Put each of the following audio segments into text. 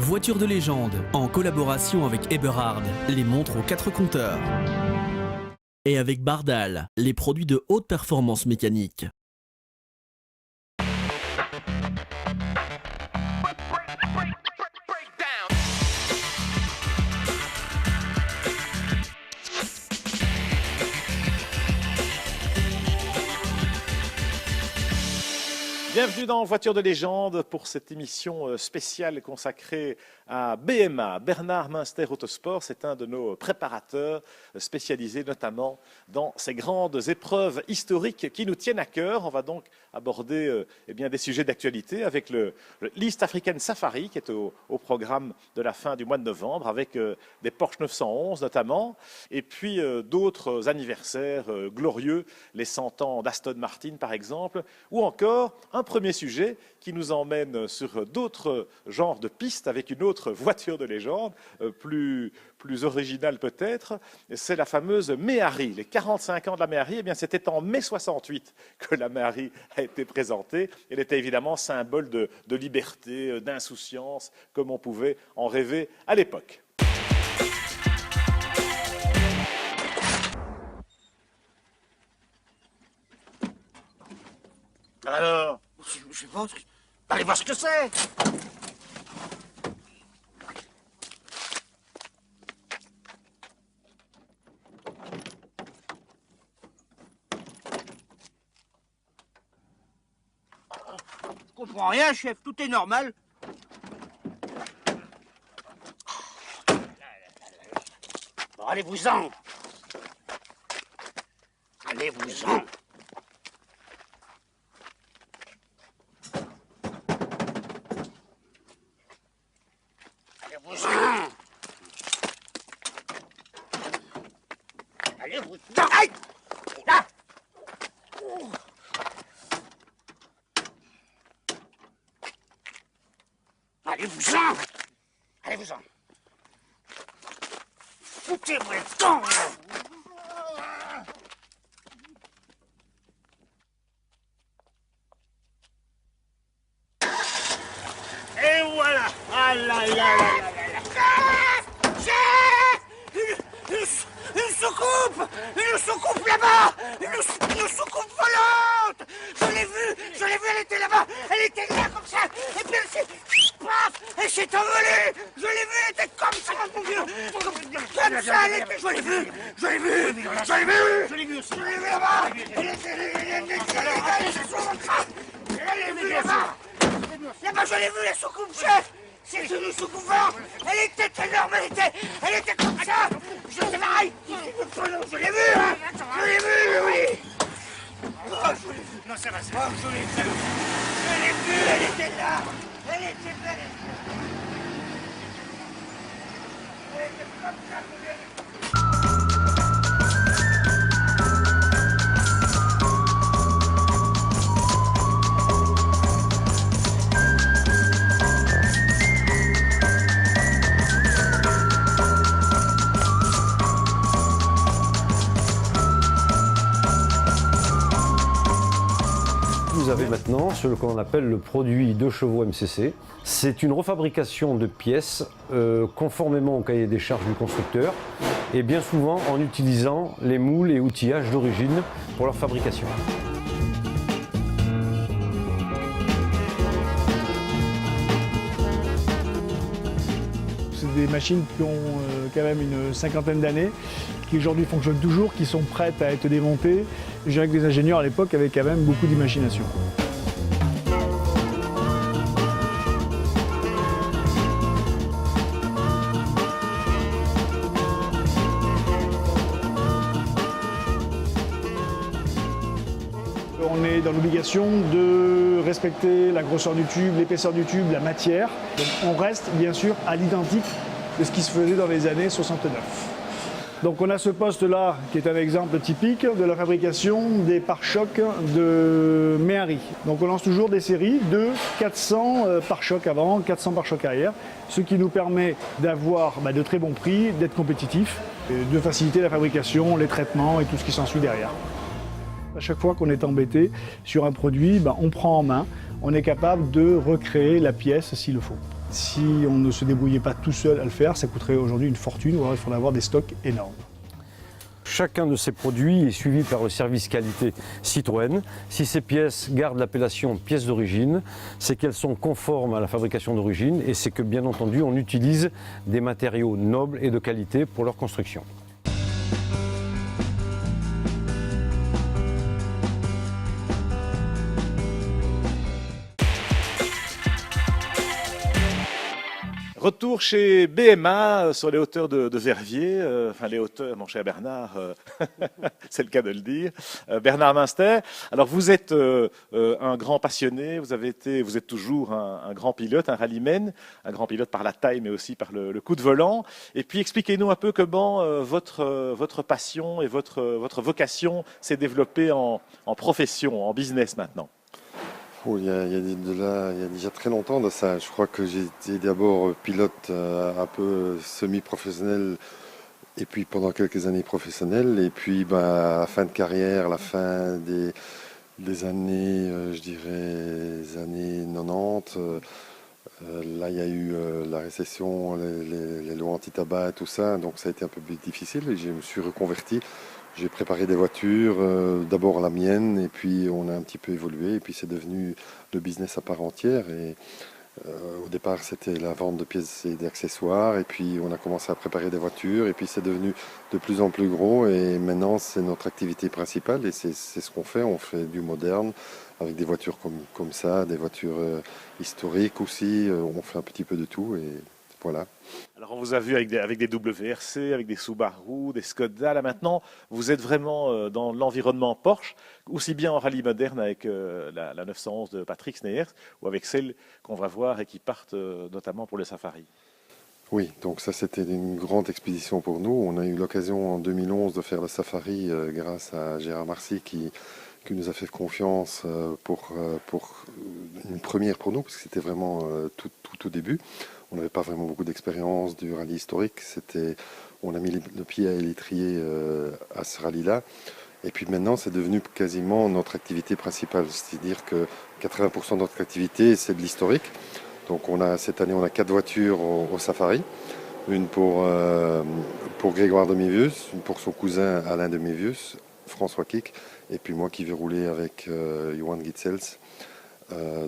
Voiture de légende, en collaboration avec Eberhard, les montres aux 4 compteurs. Et avec Bardal, les produits de haute performance mécanique. Bienvenue dans Voiture de légende pour cette émission spéciale consacrée à BMA, Bernard Münster Autosport. C'est un de nos préparateurs spécialisés notamment dans ces grandes épreuves historiques qui nous tiennent à cœur. On va donc aborder des sujets d'actualité avec le l'East African Safari qui est au programme de la fin du mois de novembre avec des Porsche 911 notamment et puis d'autres anniversaires glorieux, les 100 ans d'Aston Martin par exemple, ou encore un premier sujet qui nous emmène sur d'autres genres de pistes avec une autre voiture de légende, plus originale peut-être, c'est la fameuse Méhari. Les 45 ans de la Méhari, c'était en mai 68 que la Méhari a été présentée. Elle était évidemment symbole de liberté, d'insouciance, comme on pouvait en rêver à l'époque. Alors, je sais pas, allez voir ce que c'est. Je comprends rien, chef, tout est normal. Bon, allez-vous-en. Allez-vous-en. Allez-vous-en. Aïe! Là! Allez-vous-en! Allez-vous-en! Foutez-moi le temps! Et voilà! Ah là là là là là! Une soucoupe! Une soucoupe là-bas! Une soucoupe volante! Je l'ai vue, elle était là-bas! Elle était là comme ça! Et puis elle s'est... Paf! Elle s'est envolée! Je l'ai vue, elle était comme ça, mon vieux! Comme ça, elle était... Je l'ai vue! Là-bas! Elle était là-bas! Là-bas, je l'ai vue, la soucoupe, chef! C'est une soucoupe volante! Elle était énorme, elle était comme ça! Je sais pas! Je l'ai vue! Oui! Non, ça va, je l'ai vue! Elle était là! Elle était belle! Elle était comme ça, je l'ai vue! Vous avez maintenant ce qu'on appelle le produit 2 chevaux MCC. C'est une refabrication de pièces conformément au cahier des charges du constructeur et bien souvent en utilisant les moules et outillages d'origine pour leur fabrication. C'est des machines qui ont quand même une cinquantaine d'années, qui aujourd'hui fonctionnent toujours, qui sont prêtes à être démontées. Je dirais que les ingénieurs à l'époque avaient quand même beaucoup d'imagination. On est dans l'obligation de respecter la grosseur du tube, l'épaisseur du tube, la matière. Donc on reste bien sûr à l'identique de ce qui se faisait dans les années 69. Donc on a ce poste-là qui est un exemple typique de la fabrication des pare-chocs de Méhari. Donc on lance toujours des séries de 400 pare-chocs avant, 400 pare-chocs arrière, ce qui nous permet d'avoir de très bons prix, d'être compétitifs, de faciliter la fabrication, les traitements et tout ce qui s'ensuit derrière. À chaque fois qu'on est embêté sur un produit, on prend en main, on est capable de recréer la pièce s'il le faut. Si on ne se débrouillait pas tout seul à le faire, ça coûterait aujourd'hui une fortune, ou alors il faudrait avoir des stocks énormes. Chacun de ces produits est suivi par le service qualité Citroën. Si ces pièces gardent l'appellation pièces d'origine, c'est qu'elles sont conformes à la fabrication d'origine et c'est que bien entendu on utilise des matériaux nobles et de qualité pour leur construction. Retour chez BMA sur les hauteurs de Verviers, enfin les hauteurs, mon cher Bernard, c'est le cas de le dire. Bernard Münster, alors vous êtes un grand passionné, vous êtes toujours un grand pilote, un rallyman, un grand pilote par la taille mais aussi par le coup de volant. Et puis expliquez-nous un peu comment votre passion et votre vocation s'est développée en profession, en business maintenant. Oh, il y a déjà très longtemps de ça. Je crois que j'ai été d'abord pilote un peu semi-professionnel et puis pendant quelques années professionnel. Et puis à la fin de carrière, à la fin des années, je dirais, les années 90, là il y a eu la récession, les lois anti-tabac et tout ça. Donc ça a été un peu plus difficile et je me suis reconverti. J'ai préparé des voitures, d'abord la mienne, et puis on a un petit peu évolué, et puis c'est devenu le business à part entière. Et au départ, c'était la vente de pièces et d'accessoires, et puis on a commencé à préparer des voitures, et puis c'est devenu de plus en plus gros, et maintenant c'est notre activité principale, et c'est ce qu'on fait. On fait du moderne, avec des voitures comme ça, des voitures historiques aussi, on fait un petit peu de tout, et voilà. Alors on vous a vu avec des WRC, avec des Subaru, des Skoda. Là maintenant, vous êtes vraiment dans l'environnement Porsche, aussi bien en rallye moderne avec la 911 de Patrick Sneyers ou avec celle qu'on va voir et qui partent notamment pour le safari. Oui, donc ça c'était une grande expédition pour nous. On a eu l'occasion en 2011 de faire le safari grâce à Gérard Marcy qui nous a fait confiance pour une première pour nous, parce que c'était vraiment tout au début. On n'avait pas vraiment beaucoup d'expérience du rallye historique. On a mis le pied à l'étrier à ce rallye-là. Et puis maintenant, c'est devenu quasiment notre activité principale. C'est-à-dire que 80% de notre activité, c'est de l'historique. Donc cette année, on a 4 voitures au safari. Une pour Grégoire de Mévius, une pour son cousin Alain de Mévius, François Kick, et puis moi qui vais rouler avec Johan Gitzels.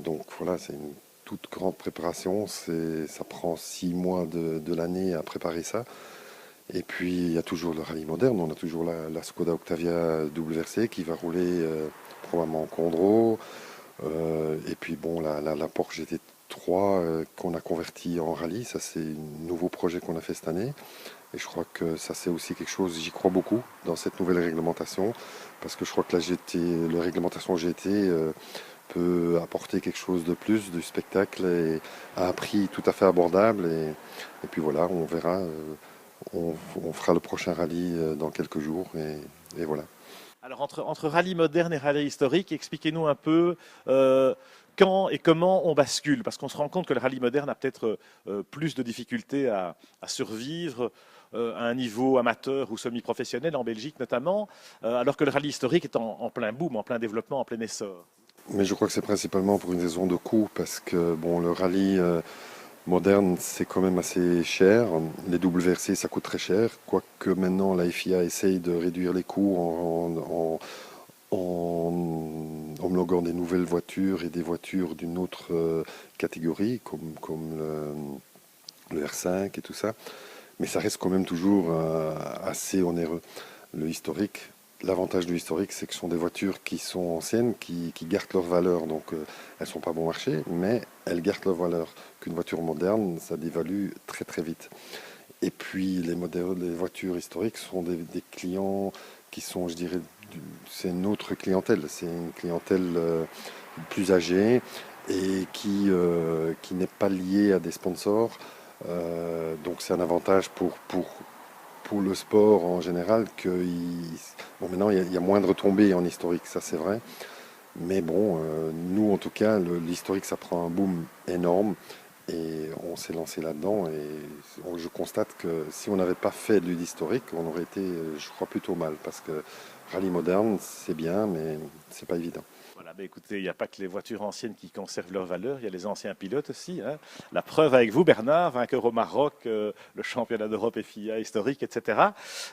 Donc voilà, c'est une toute grande préparation, ça prend 6 mois de l'année à préparer ça. Et puis il y a toujours le rallye moderne, on a toujours la Skoda Octavia WRC qui va rouler probablement en Condro. Et puis bon, la Porsche GT3 qu'on a converti en rallye, ça c'est un nouveau projet qu'on a fait cette année. Et je crois que ça c'est aussi quelque chose, j'y crois beaucoup dans cette nouvelle réglementation, parce que je crois que la réglementation GT peut apporter quelque chose de plus, du spectacle, et à un prix tout à fait abordable. Et puis voilà, on verra, on fera le prochain rallye dans quelques jours, et voilà. Alors entre rallye moderne et rallye historique, expliquez-nous un peu quand et comment on bascule, parce qu'on se rend compte que le rallye moderne a peut-être plus de difficultés à survivre à un niveau amateur ou semi-professionnel en Belgique notamment, alors que le rallye historique est en plein boom, en plein développement, en plein essor. Mais je crois que c'est principalement pour une raison de coût, parce que bon, le rallye moderne, c'est quand même assez cher. Les WRC, ça coûte très cher, quoique maintenant la FIA essaye de réduire les coûts en homologuant des nouvelles voitures et des voitures d'une autre catégorie, comme le R5 et tout ça. Mais ça reste quand même toujours assez onéreux. Le historique, l'avantage du historique, c'est que ce sont des voitures qui sont anciennes, qui gardent leur valeur. Donc elles ne sont pas bon marché, mais elles gardent leur valeur. Qu'une voiture moderne, ça dévalue très très vite. Et puis les voitures historiques sont des clients qui sont, je dirais, c'est une autre clientèle. C'est une clientèle plus âgée et qui n'est pas liée à des sponsors. Donc c'est un avantage pour le sport en général. Bon, maintenant il y a moins de retombées en historique, ça c'est vrai. Mais bon, nous en tout cas, l'historique ça prend un boom énorme. Et on s'est lancé là-dedans et je constate que si on n'avait pas fait de l'historique, on aurait été, je crois, plutôt mal, parce que rallye moderne, c'est bien, mais c'est pas évident. Voilà, mais écoutez, il n'y a pas que les voitures anciennes qui conservent leur valeur, il y a les anciens pilotes aussi. Hein. La preuve avec vous, Bernard, vainqueur au Maroc, le championnat d'Europe FIA historique, etc.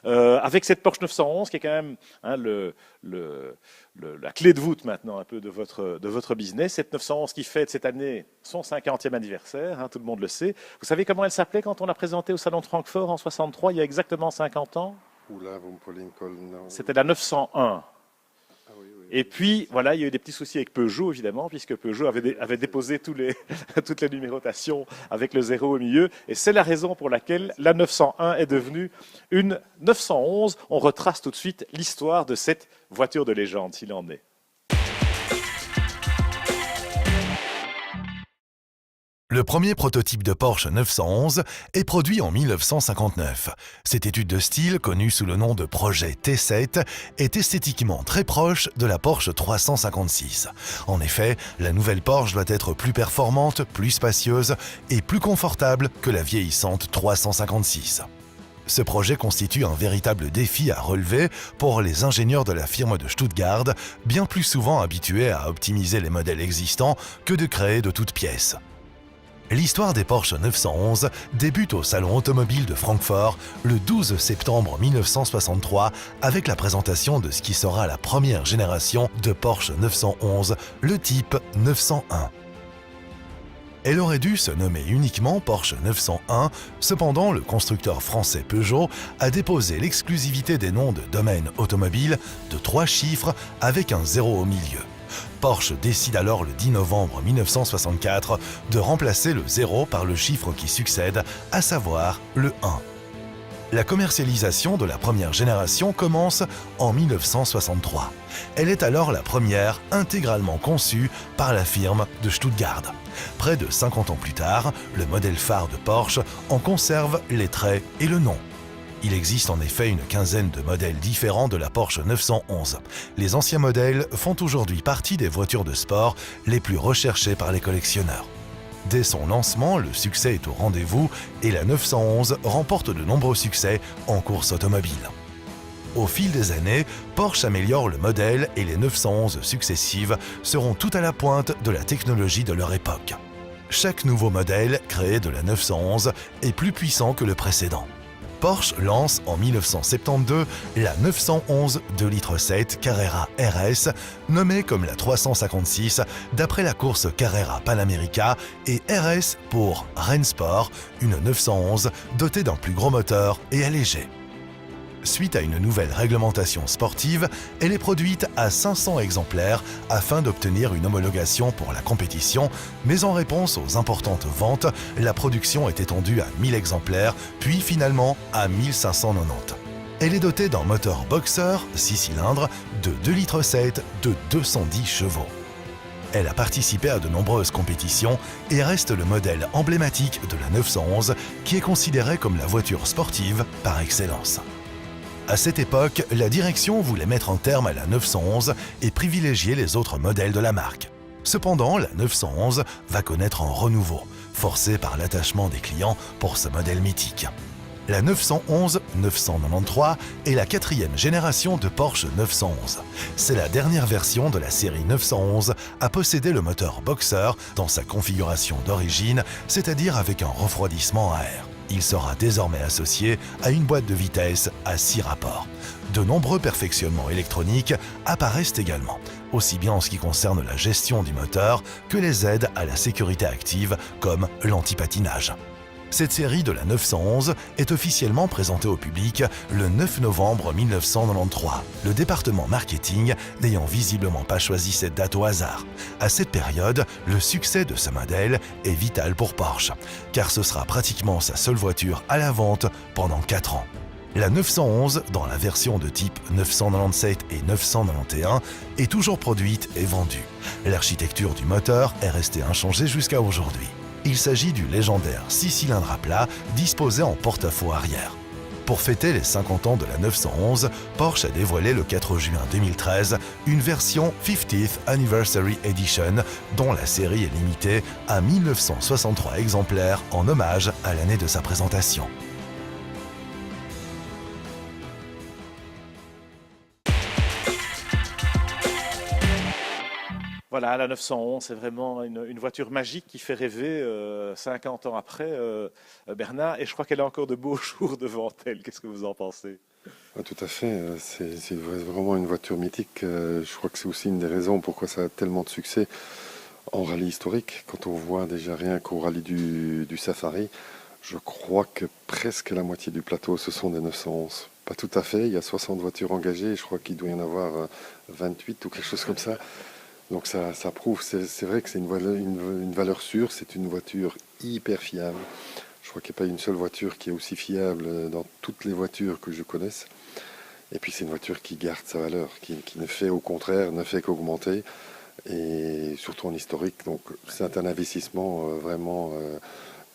Avec cette Porsche 911, qui est quand même la clé de voûte maintenant un peu de votre business. Cette 911 qui fête cette année son 50e anniversaire, hein, tout le monde le sait. Vous savez comment elle s'appelait quand on l'a présentée au Salon de Francfort en 63, il y a exactement 50 ans? Oula, vous me posez une colle. C'était la 901. Oui. Et puis, voilà, il y a eu des petits soucis avec Peugeot, évidemment, puisque Peugeot avait déposé toutes les numérotations avec le 0 au milieu. Et c'est la raison pour laquelle la 901 est devenue une 911. On retrace tout de suite l'histoire de cette voiture de légende, s'il en est. Le premier prototype de Porsche 911 est produit en 1959. Cette étude de style, connue sous le nom de projet T7, est esthétiquement très proche de la Porsche 356. En effet, la nouvelle Porsche doit être plus performante, plus spacieuse et plus confortable que la vieillissante 356. Ce projet constitue un véritable défi à relever pour les ingénieurs de la firme de Stuttgart, bien plus souvent habitués à optimiser les modèles existants que de créer de toutes pièces. L'histoire des Porsche 911 débute au Salon automobile de Francfort le 12 septembre 1963 avec la présentation de ce qui sera la première génération de Porsche 911, le type 901. Elle aurait dû se nommer uniquement Porsche 901, cependant le constructeur français Peugeot a déposé l'exclusivité des noms de domaine automobile de 3 chiffres avec un 0 au milieu. Porsche décide alors le 10 novembre 1964 de remplacer le 0 par le chiffre qui succède, à savoir le 1. La commercialisation de la première génération commence en 1963. Elle est alors la première intégralement conçue par la firme de Stuttgart. Près de 50 ans plus tard, le modèle phare de Porsche en conserve les traits et le nom. Il existe en effet une quinzaine de modèles différents de la Porsche 911. Les anciens modèles font aujourd'hui partie des voitures de sport les plus recherchées par les collectionneurs. Dès son lancement, le succès est au rendez-vous et la 911 remporte de nombreux succès en course automobile. Au fil des années, Porsche améliore le modèle et les 911 successives seront tout à la pointe de la technologie de leur époque. Chaque nouveau modèle créé de la 911 est plus puissant que le précédent. Porsche lance en 1972 la 911 2,7 litres Carrera RS, nommée comme la 356 d'après la course Carrera Panamérica, et RS pour Rennsport, une 911 dotée d'un plus gros moteur et allégée. Suite à une nouvelle réglementation sportive, elle est produite à 500 exemplaires afin d'obtenir une homologation pour la compétition, mais en réponse aux importantes ventes, la production est étendue à 1000 exemplaires, puis finalement à 1590. Elle est dotée d'un moteur Boxer 6 cylindres de 2,7 litres de 210 chevaux. Elle a participé à de nombreuses compétitions et reste le modèle emblématique de la 911 qui est considérée comme la voiture sportive par excellence. À cette époque, la direction voulait mettre un terme à la 911 et privilégier les autres modèles de la marque. Cependant, la 911 va connaître un renouveau, forcé par l'attachement des clients pour ce modèle mythique. La 911 993 est la 4e génération de Porsche 911. C'est la dernière version de la série 911 à posséder le moteur Boxer dans sa configuration d'origine, c'est-à-dire avec un refroidissement à air. Il sera désormais associé à une boîte de vitesse à 6 rapports. De nombreux perfectionnements électroniques apparaissent également, aussi bien en ce qui concerne la gestion du moteur que les aides à la sécurité active comme l'antipatinage. Cette série de la 911 est officiellement présentée au public le 9 novembre 1993, le département marketing n'ayant visiblement pas choisi cette date au hasard. À cette période, le succès de ce modèle est vital pour Porsche, car ce sera pratiquement sa seule voiture à la vente pendant 4 ans. La 911, dans la version de type 997 et 991, est toujours produite et vendue. L'architecture du moteur est restée inchangée jusqu'à aujourd'hui. Il s'agit du légendaire 6 cylindres à plat disposé en porte-à-faux arrière. Pour fêter les 50 ans de la 911, Porsche a dévoilé le 4 juin 2013 une version 50th Anniversary Edition dont la série est limitée à 1963 exemplaires en hommage à l'année de sa présentation. Voilà, la 911, c'est vraiment une voiture magique qui fait rêver 50 ans après, Bernard, et je crois qu'elle a encore de beaux jours devant elle. Qu'est-ce que vous en pensez? Ah, tout à fait, c'est vraiment une voiture mythique. Je crois que c'est aussi une des raisons pourquoi ça a tellement de succès en rallye historique. Quand on voit déjà rien qu'au rallye du Safari, je crois que presque la moitié du plateau, ce sont des 911. Pas tout à fait, il y a 60 voitures engagées, je crois qu'il doit y en avoir 28 ou quelque chose comme ça. Donc ça prouve, c'est vrai que c'est une valeur sûre, c'est une voiture hyper fiable. Je crois qu'il n'y a pas une seule voiture qui est aussi fiable dans toutes les voitures que je connaisse. Et puis c'est une voiture qui garde sa valeur, qui ne fait au contraire, ne fait qu'augmenter. Et surtout en historique, donc c'est un investissement vraiment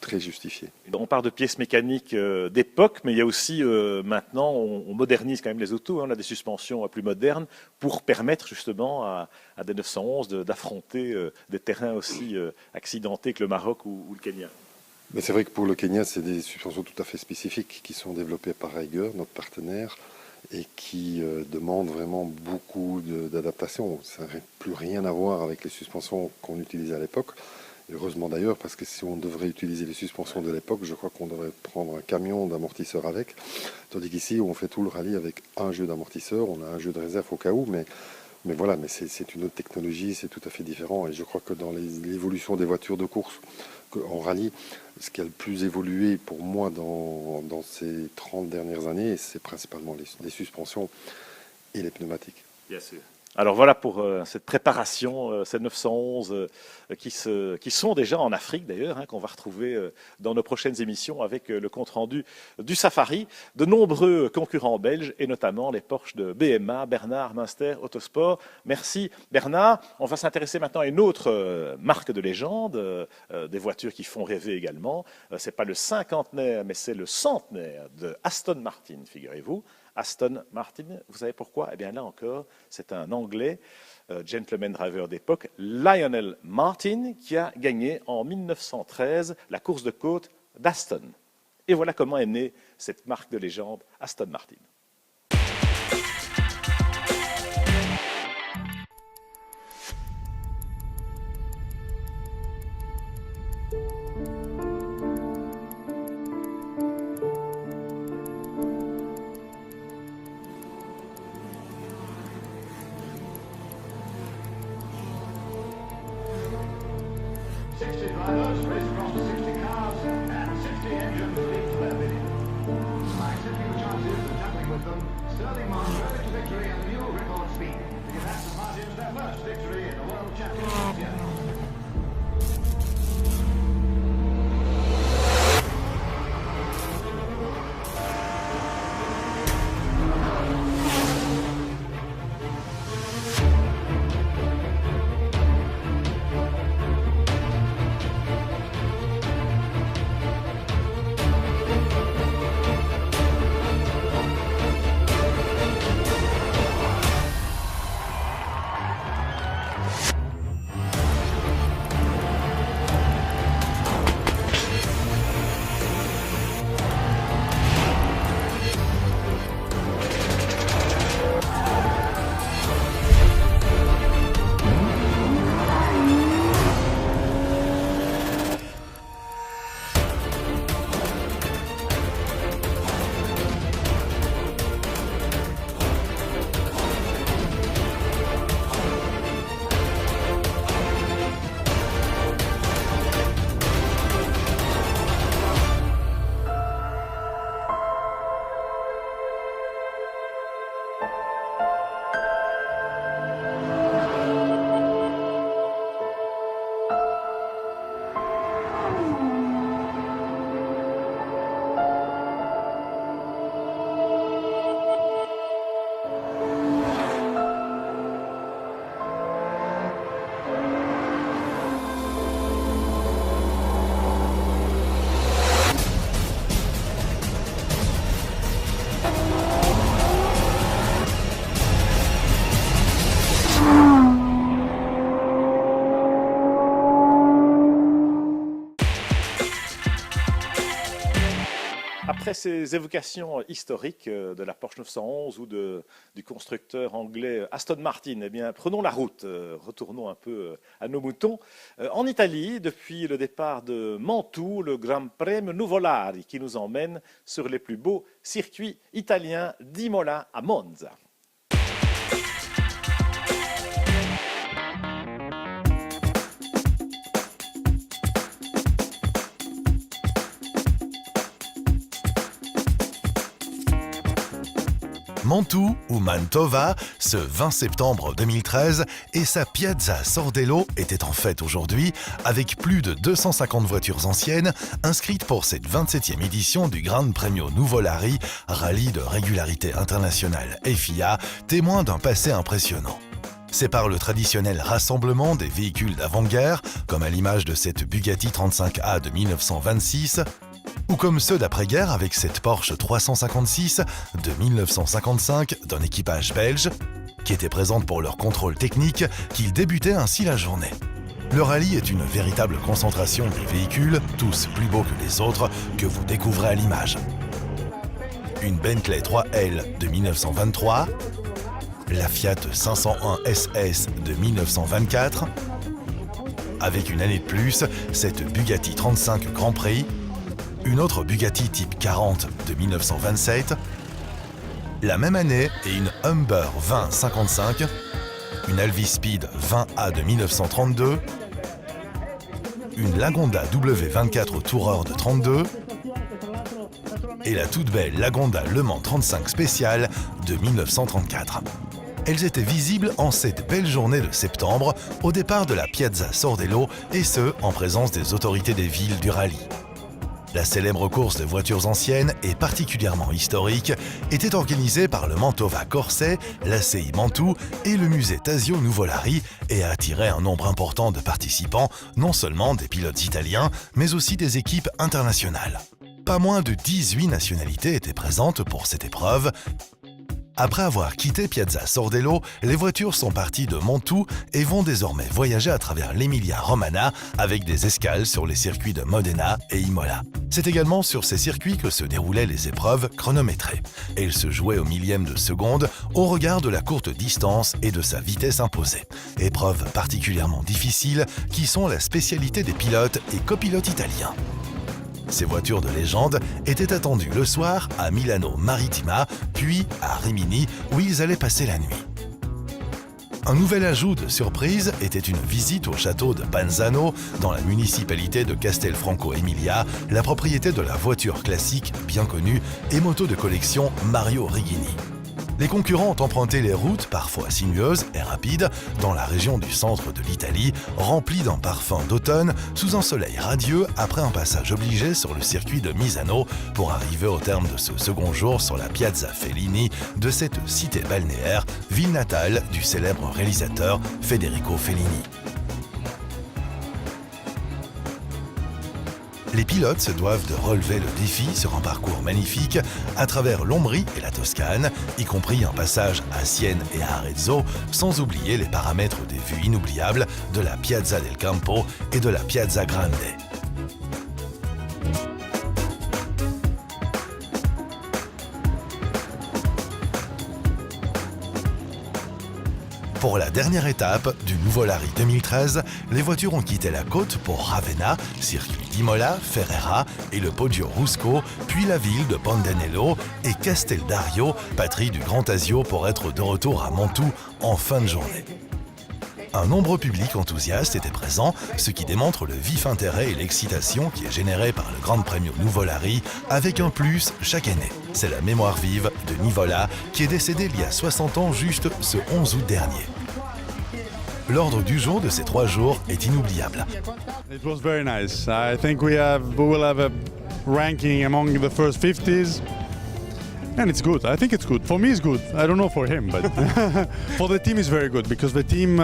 très justifié. On parle de pièces mécaniques d'époque, mais il y a aussi maintenant, on modernise quand même les autos, on a des suspensions plus modernes pour permettre justement à des 911 d'affronter des terrains aussi accidentés que le Maroc ou le Kenya. Mais c'est vrai que pour le Kenya, c'est des suspensions tout à fait spécifiques qui sont développées par Eiger, notre partenaire, et qui demandent vraiment beaucoup d'adaptation. Ça n'a plus rien à voir avec les suspensions qu'on utilisait à l'époque. Heureusement d'ailleurs, parce que si on devrait utiliser les suspensions de l'époque, je crois qu'on devrait prendre un camion d'amortisseurs avec. Tandis qu'ici, on fait tout le rallye avec un jeu d'amortisseurs, on a un jeu de réserve au cas où, mais voilà, mais c'est une autre technologie, c'est tout à fait différent. Et je crois que dans l'évolution des voitures de course en rallye, ce qui a le plus évolué pour moi dans ces 30 dernières années, c'est principalement les suspensions et les pneumatiques. Bien sûr. Alors voilà pour cette préparation, ces 911 qui sont déjà en Afrique d'ailleurs, qu'on va retrouver dans nos prochaines émissions avec le compte-rendu du Safari. De nombreux concurrents belges et notamment les Porsche de BMA, Bernard Münster Autosport. Merci Bernard. On va s'intéresser maintenant à une autre marque de légende, des voitures qui font rêver également. C'est pas le cinquantenaire, mais c'est le centenaire de Aston Martin, figurez-vous. Aston Martin, vous savez pourquoi? Eh bien là encore, c'est un Anglais, gentleman driver d'époque, Lionel Martin, qui a gagné en 1913 la course de côte d'Aston. Et voilà comment est née cette marque de légende, Aston Martin. après ces évocations historiques de la Porsche 911 ou du constructeur anglais Aston Martin, eh bien, prenons la route, retournons un peu à nos moutons. En Italie, depuis le départ de Mantoue, le Grand Premio Nuvolari qui nous emmène sur les plus beaux circuits italiens d'Imola à Monza. Mantoue ou Mantova, ce 20 septembre 2013, et sa Piazza Sordello était en fête aujourd'hui, avec plus de 250 voitures anciennes inscrites pour cette 27e édition du Gran Premio Nuvolari, rallye de régularité internationale FIA, témoin d'un passé impressionnant. C'est par le traditionnel rassemblement des véhicules d'avant-guerre, comme à l'image de cette Bugatti 35A de 1926, ou comme ceux d'après-guerre avec cette Porsche 356 de 1955 d'un équipage belge, qui était présente pour leur contrôle technique, qu'ils débutaient ainsi la journée. Le rallye est une véritable concentration des véhicules, tous plus beaux que les autres, que vous découvrez à l'image. Une Bentley 3L de 1923, la Fiat 501 SS de 1924, avec une année de plus, cette Bugatti 35 Grand Prix, une autre Bugatti type 40 de 1927, la même année et une Humber 2055, une Alvis Speed 20A de 1932, une Lagonda W24 Tourer de 32 et la toute belle Lagonda Le Mans 35 Spécial de 1934. Elles étaient visibles en cette belle journée de septembre au départ de la Piazza Sordello et ce, en présence des autorités des villes du rallye. La célèbre course de voitures anciennes et particulièrement historique était organisée par le Mantova Corset, l'ACI Mantoue et le musée Tasio Nuvolari et a attiré un nombre important de participants, non seulement des pilotes italiens, mais aussi des équipes internationales. Pas moins de 18 nationalités étaient présentes pour cette épreuve. Après avoir quitté Piazza Sordello, les voitures sont parties de Mantoue et vont désormais voyager à travers l'Emilia-Romagna avec des escales sur les circuits de Modena et Imola. C'est également sur ces circuits que se déroulaient les épreuves chronométrées. Elles se jouaient au millième de seconde au regard de la courte distance et de sa vitesse imposée. Épreuves particulièrement difficiles qui sont la spécialité des pilotes et copilotes italiens. Ces voitures de légende étaient attendues le soir à Milano Maritima, puis à Rimini, où ils allaient passer la nuit. Un nouvel ajout de surprise était une visite au château de Panzano, dans la municipalité de Castelfranco Emilia, la propriété de la voiture classique bien connue et moto de collection Mario Righini. Les concurrents ont emprunté les routes, parfois sinueuses et rapides, dans la région du centre de l'Italie, remplies d'un parfum d'automne, sous un soleil radieux, après un passage obligé sur le circuit de Misano, pour arriver au terme de ce second jour sur la Piazza Fellini de cette cité balnéaire, ville natale du célèbre réalisateur Federico Fellini. Les pilotes se doivent de relever le défi sur un parcours magnifique à travers l'Ombrie et la Toscane, y compris un passage à Sienne et à Arezzo, sans oublier les paramètres des vues inoubliables de la Piazza del Campo et de la Piazza Grande. Pour la dernière étape du Nuvolari 2013, les voitures ont quitté la côte pour Ravenna, circuit d'Imola, Ferrera et le Poggio Rusco, puis la ville de Pondanello et Casteldario, patrie du Grand Asio, pour être de retour à Mantoue en fin de journée. Un nombreux public enthousiaste était présent, ce qui démontre le vif intérêt et l'excitation qui est générée par le Gran Premio Nuvolari, avec un plus chaque année. C'est la mémoire vive de Nivola, qui est décédé il y a 60 ans juste ce 11 août dernier. L'ordre du jour de ces 3 jours est inoubliable. It was very nice. I think we will have a ranking among the first 50s. And it's good. I think it's good. For me, it's good. I don't know for him, but for the team, it's very good because the team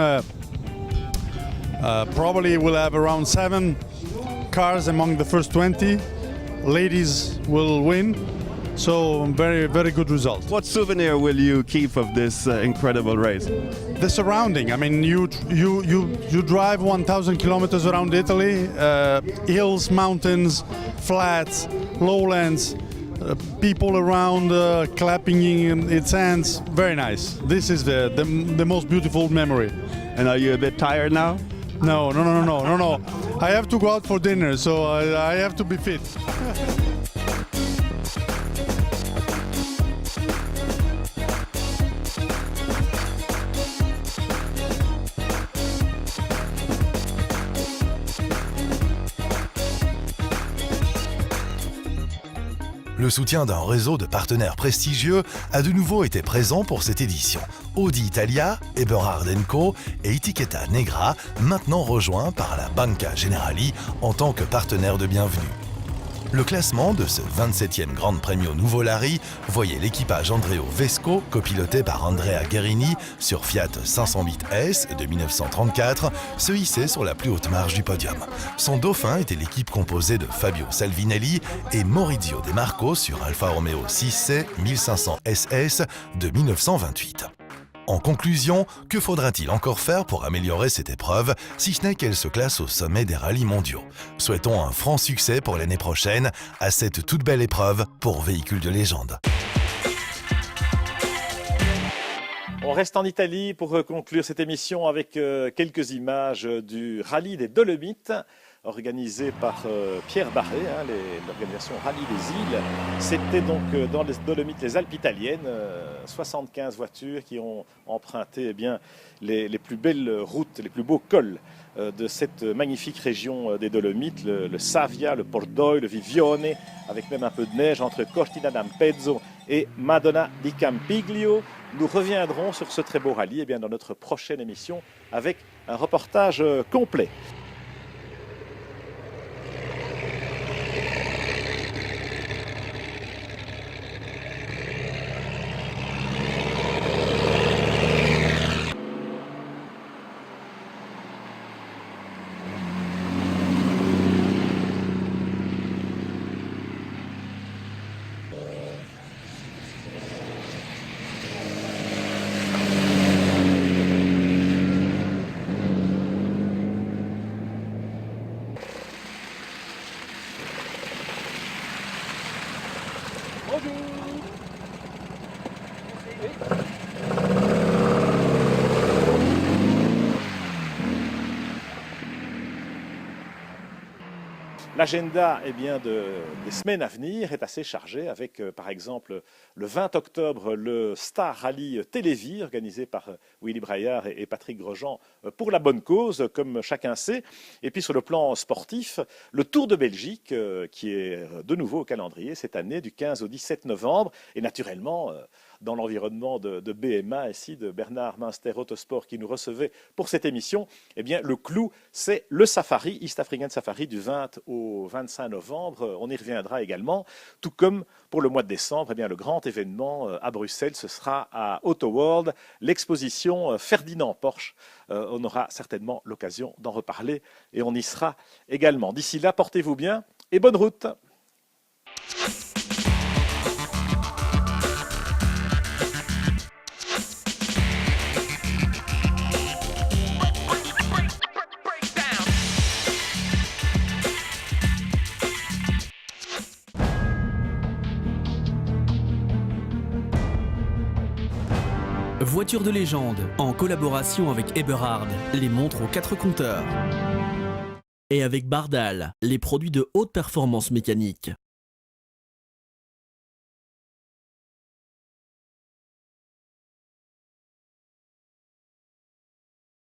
probably will have around 7 cars among the first 20. Ladies will win. So very, very good result. What souvenir will you keep of this incredible race? The surrounding. I mean, you drive 1,000 kilometers around Italy, hills, mountains, flats, lowlands. people around clapping in its hands. Very nice. This is the most beautiful memory. And are you a bit tired now? No. I have to go out for dinner, so I have to be fit. Le soutien d'un réseau de partenaires prestigieux a de nouveau été présent pour cette édition. Audi Italia, Eberhard & Co et Etiqueta Negra, maintenant rejoints par la Banca Generali en tant que partenaire de bienvenue. Le classement de ce 27e Grande Premio Nuvolari voyait l'équipage Andrea Vesco, copiloté par Andrea Guerini sur Fiat 508S de 1934, se hisser sur la plus haute marge du podium. Son dauphin était l'équipe composée de Fabio Salvinelli et Maurizio De Marco sur Alfa Romeo 6C 1500 SS de 1928. En conclusion, que faudra-t-il encore faire pour améliorer cette épreuve, si ce n'est qu'elle se classe au sommet des rallyes mondiaux? Souhaitons un franc succès pour l'année prochaine à cette toute belle épreuve pour véhicule de légende. On reste en Italie pour conclure cette émission avec quelques images du rallye des Dolomites, organisé par Pierre Barré, l'organisation Rallye des Îles. C'était donc dans les Dolomites, les Alpes italiennes, 75 voitures qui ont emprunté les plus belles routes, les plus beaux cols de cette magnifique région des Dolomites, le Savia, le Pordoi, le Vivione, avec même un peu de neige entre Cortina d'Ampezzo et Madonna di Campiglio. Nous reviendrons sur ce très beau rallye dans notre prochaine émission avec un reportage complet. L'agenda des semaines à venir est assez chargé avec par exemple le 20 octobre le Star Rally Télévis organisé par Willy Braillard et Patrick Grosjean pour la bonne cause comme chacun sait. Et puis sur le plan sportif, le Tour de Belgique qui est de nouveau au calendrier cette année du 15 au 17 novembre et naturellement dans l'environnement de BMA ici, de Bernard Munster Autosport qui nous recevait pour cette émission, le clou c'est le Safari, East African Safari du 20 au 25 novembre. On y reviendra également, tout comme pour le mois de décembre, le grand événement à Bruxelles, ce sera à Auto World, l'exposition Ferdinand Porsche. On aura certainement l'occasion d'en reparler et on y sera également. D'ici là, portez-vous bien et bonne route. Voiture de légende, en collaboration avec Eberhard, les montres aux 4 compteurs. Et avec Bardal, les produits de haute performance mécanique.